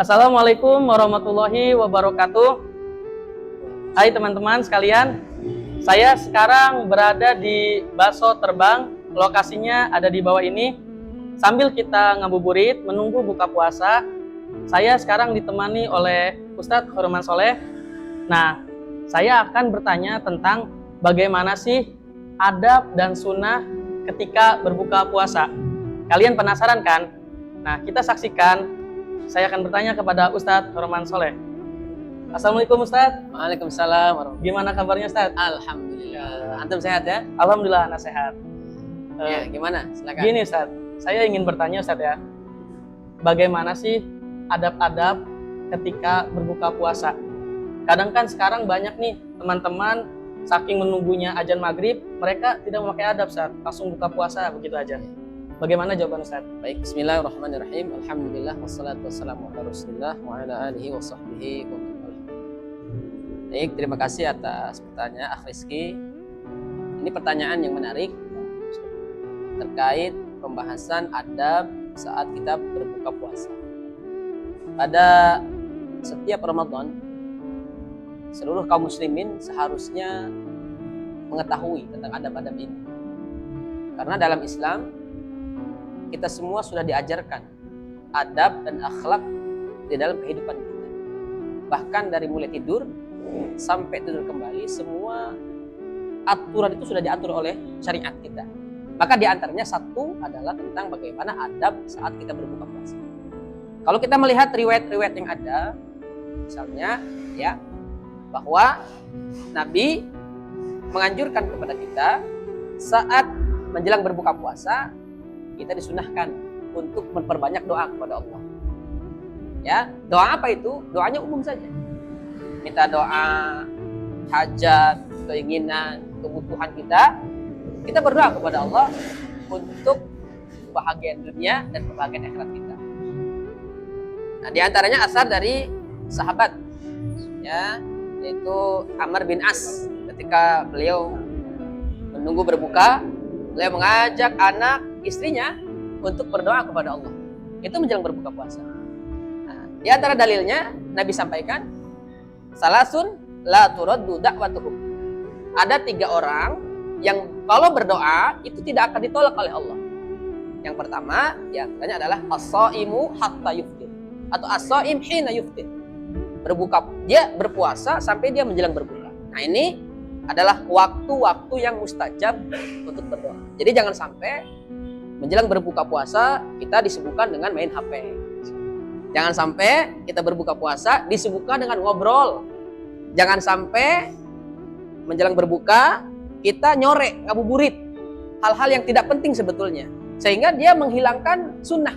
Assalamualaikum warahmatullahi wabarakatuh. Hai teman-teman sekalian, saya sekarang berada di Bakso Terbang. Lokasinya ada di bawah ini. Sambil kita ngabuburit menunggu buka puasa, saya sekarang ditemani oleh Ustadz Horman Soleh. Nah, saya akan bertanya tentang bagaimana sih adab dan sunnah ketika berbuka puasa. Kalian penasaran kan? Nah, kita saksikan. Saya akan bertanya kepada Ustadz Horman Soleh. Assalamualaikum Ustadz. Waalaikumsalam warahmatullahi. Gimana kabarnya Ustadz? Alhamdulillah. Antum sehat ya? Alhamdulillah anak sehat. Ya, gimana? Silakan. Gini Ustadz, saya ingin bertanya Ustadz ya. Bagaimana sih adab-adab ketika berbuka puasa? Kadang kan sekarang banyak nih teman-teman saking menunggunya azan maghrib, mereka tidak memakai adab Ustadz, langsung buka puasa begitu aja. Bagaimana jawaban Ustadz? Baik, bismillahirrahmanirrahim. Alhamdulillah wassalatu wassalamu ala Rasulillah wa ala alihi wa sahbihi wa man walah. Baik, terima kasih atas pertanyaan Akh Rizky. Ini pertanyaan yang menarik terkait pembahasan adab saat kita berbuka puasa. Pada setiap Ramadan, seluruh kaum muslimin seharusnya mengetahui tentang adab-adab ini. Karena dalam Islam kita semua sudah diajarkan adab dan akhlak di dalam kehidupan kita. Bahkan dari mulai tidur sampai tidur kembali, semua aturan itu sudah diatur oleh syariat kita. Maka di antaranya satu adalah tentang bagaimana adab saat kita berbuka puasa. Kalau kita melihat riwayat-riwayat yang ada, misalnya ya, bahwa Nabi menganjurkan kepada kita saat menjelang berbuka puasa, kita disunahkan untuk memperbanyak doa kepada Allah. Ya, doa apa itu? Doanya umum saja. Minta doa hajat, keinginan, kebutuhan kita berdoa kepada Allah untuk kebahagiaan dunia dan kebahagiaan akhirat kita. Nah, di antaranya asar dari sahabat, ya, yaitu Amr bin As. Ketika beliau menunggu berbuka, beliau mengajak anak istrinya untuk berdoa kepada Allah. Itu menjelang berbuka puasa. Nah, di antara dalilnya Nabi sampaikan, salasun la turaddu da'watuhum. Ada 3 orang yang kalau berdoa itu tidak akan ditolak oleh Allah. Yang pertama, di antaranya adalah as-shaimu hatta yuftir, atau as-shaim hina yuftir. Dia berpuasa sampai dia menjelang berbuka. Nah, ini adalah waktu-waktu yang mustajab untuk berdoa. Jadi jangan sampai menjelang berbuka puasa kita disibukkan dengan main HP. Jangan sampai kita berbuka puasa disibukkan dengan ngobrol. Jangan sampai menjelang berbuka kita nyorek, ngabuburit, hal-hal yang tidak penting sebetulnya, sehingga dia menghilangkan sunnah.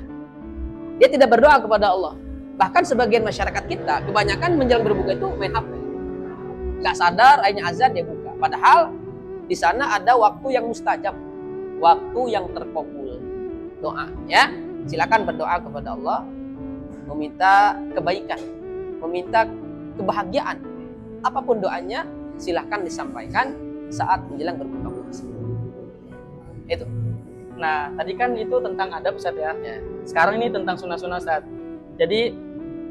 Dia tidak berdoa kepada Allah. Bahkan sebagian masyarakat kita kebanyakan menjelang berbuka itu main HP. Gak sadar akhirnya azan dia buka. Padahal di sana ada waktu yang mustajab, waktu yang terkabul. Doa, ya. Silakan berdoa kepada Allah, meminta kebaikan, meminta kebahagiaan. Apapun doanya, silakan disampaikan saat menjelang berbuka puasa. Itu. Nah, tadi kan itu tentang adab Ustadz ya. Sekarang ini tentang sunnah-sunnah Ustadz. Jadi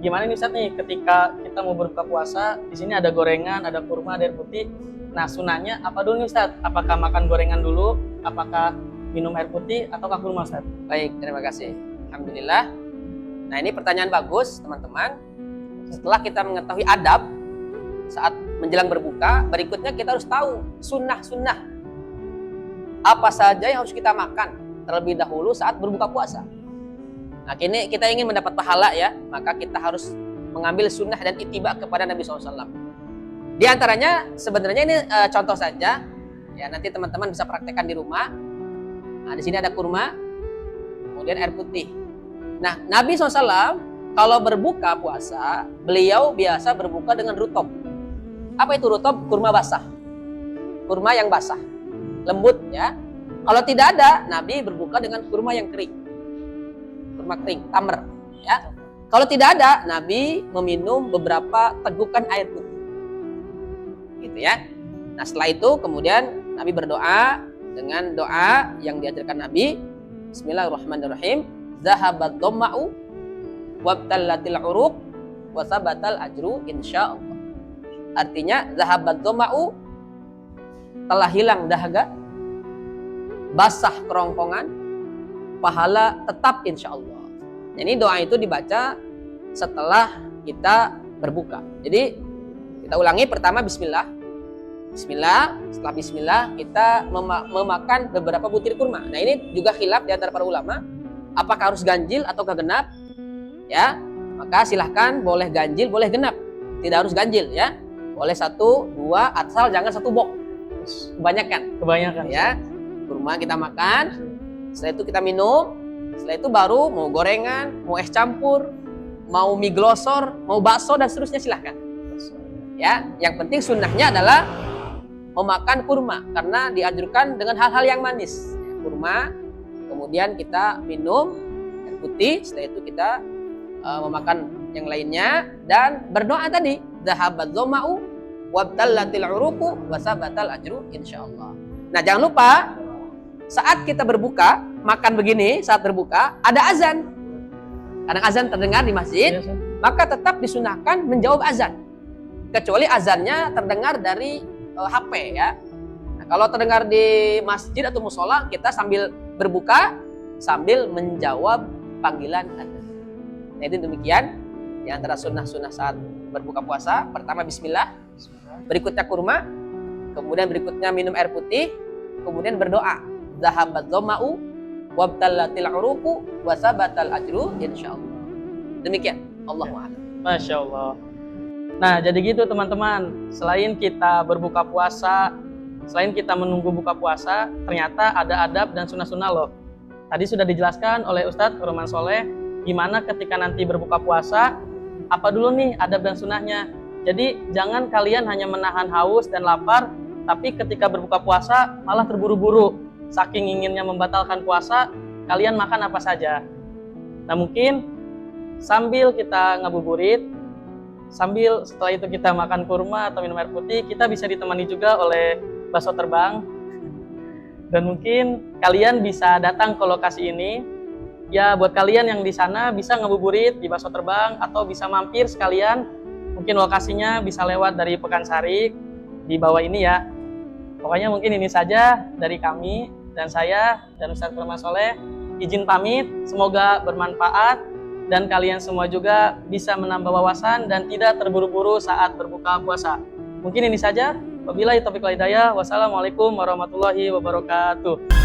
gimana nih Ustadz nih ketika kita mau berbuka puasa, di sini ada gorengan, ada kurma, ada air putih. Nah, sunnahnya apa dulu nih Ustadz? Apakah makan gorengan dulu? Apakah minum air putih ataukah kurma Ustadz? Baik, terima kasih. Alhamdulillah. Nah, ini pertanyaan bagus teman-teman. Setelah kita mengetahui adab saat menjelang berbuka, berikutnya kita harus tahu sunnah-sunnah apa saja yang harus kita makan terlebih dahulu saat berbuka puasa. Nah, kini kita ingin mendapat pahala ya, maka kita harus mengambil sunnah dan ittiba kepada Nabi SAW. Di antaranya sebenarnya ini contoh saja, ya nanti teman-teman bisa praktekkan di rumah. Nah, di sini ada kurma, kemudian air putih. Nah, Nabi SAW kalau berbuka puasa, beliau biasa berbuka dengan rutob. Apa itu rutob? Kurma basah. Kurma yang basah, lembut ya. Kalau tidak ada, Nabi berbuka dengan kurma yang kering. Kurma kering, tamr ya. Kalau tidak ada, Nabi meminum beberapa tegukan air putih. Gitu ya. Nah, setelah itu kemudian Nabi berdoa dengan doa yang diajarkan Nabi. Bismillahirrahmanirrahim. Zahabat dhamma'u wabtallatil uruq wa tsabatal ajru insyaallah. Artinya zahabat dhama'u, telah hilang dahaga, basah kerongkongan, pahala tetap insyaallah. Jadi doa itu dibaca setelah kita berbuka. Jadi kita ulangi, pertama bismillah. Bismillah, setelah bismillah kita memakan beberapa butir kurma. Nah, ini juga khilaf di antara para ulama, apakah harus ganjil atau genap? Ya, maka silahkan boleh ganjil, boleh genap. Tidak harus ganjil ya. Boleh 1, 2, asal jangan 1 box. Kebanyakan. Ya. Kurma kita makan, setelah itu kita minum, setelah itu baru mau gorengan, mau es campur, mau mie glosor, mau bakso dan seterusnya silahkan. Ya, yang penting sunnahnya adalah memakan kurma karena dianjurkan dengan hal-hal yang manis. Kurma, kemudian kita minum air putih, setelah itu kita memakan yang lainnya dan berdoa tadi, zahabat dhama'u wabtallatil uruqu wa tsabatal ajru insyaallah. Nah, jangan lupa saat kita berbuka, makan begini, saat berbuka ada azan. Kadang azan terdengar di masjid, maka tetap disunahkan menjawab azan. Kecuali azannya terdengar dari HP ya. Nah, kalau terdengar di masjid atau musola, kita sambil berbuka sambil menjawab panggilan azan. Nah, itu demikian di antara sunnah-sunnah saat berbuka puasa. Pertama bismillah, berikutnya kurma, kemudian berikutnya minum air putih, kemudian berdoa, zahabat dhama'u wabtallatil uruqu wa tsabatal ajru insyaallah. Demikian, Allahu a'lam. Masya Allah. Nah, jadi gitu teman-teman, selain kita berbuka puasa, selain kita menunggu buka puasa, ternyata ada adab dan sunnah-sunnah loh. Tadi sudah dijelaskan oleh Ustadz Roman Soleh, gimana ketika nanti berbuka puasa, apa dulu nih adab dan sunnahnya. Jadi jangan kalian hanya menahan haus dan lapar, tapi ketika berbuka puasa malah terburu-buru. Saking inginnya membatalkan puasa, kalian makan apa saja. Nah, mungkin sambil kita ngabuburit, sambil setelah itu kita makan kurma atau minum air putih, kita bisa ditemani juga oleh bakso terbang. Dan mungkin kalian bisa datang ke lokasi ini. Ya, buat kalian yang di sana bisa ngabuburit di bakso terbang atau bisa mampir sekalian. Mungkin lokasinya bisa lewat dari Pekansari di bawah ini ya. Pokoknya mungkin ini saja dari kami dan saya dan Ustadz Roman Soleh. Izin pamit, semoga bermanfaat dan kalian semua juga bisa menambah wawasan dan tidak terburu-buru saat berbuka puasa. Mungkin ini saja. Wabillahi taufiq wal hidayah. Wassalamualaikum warahmatullahi wabarakatuh.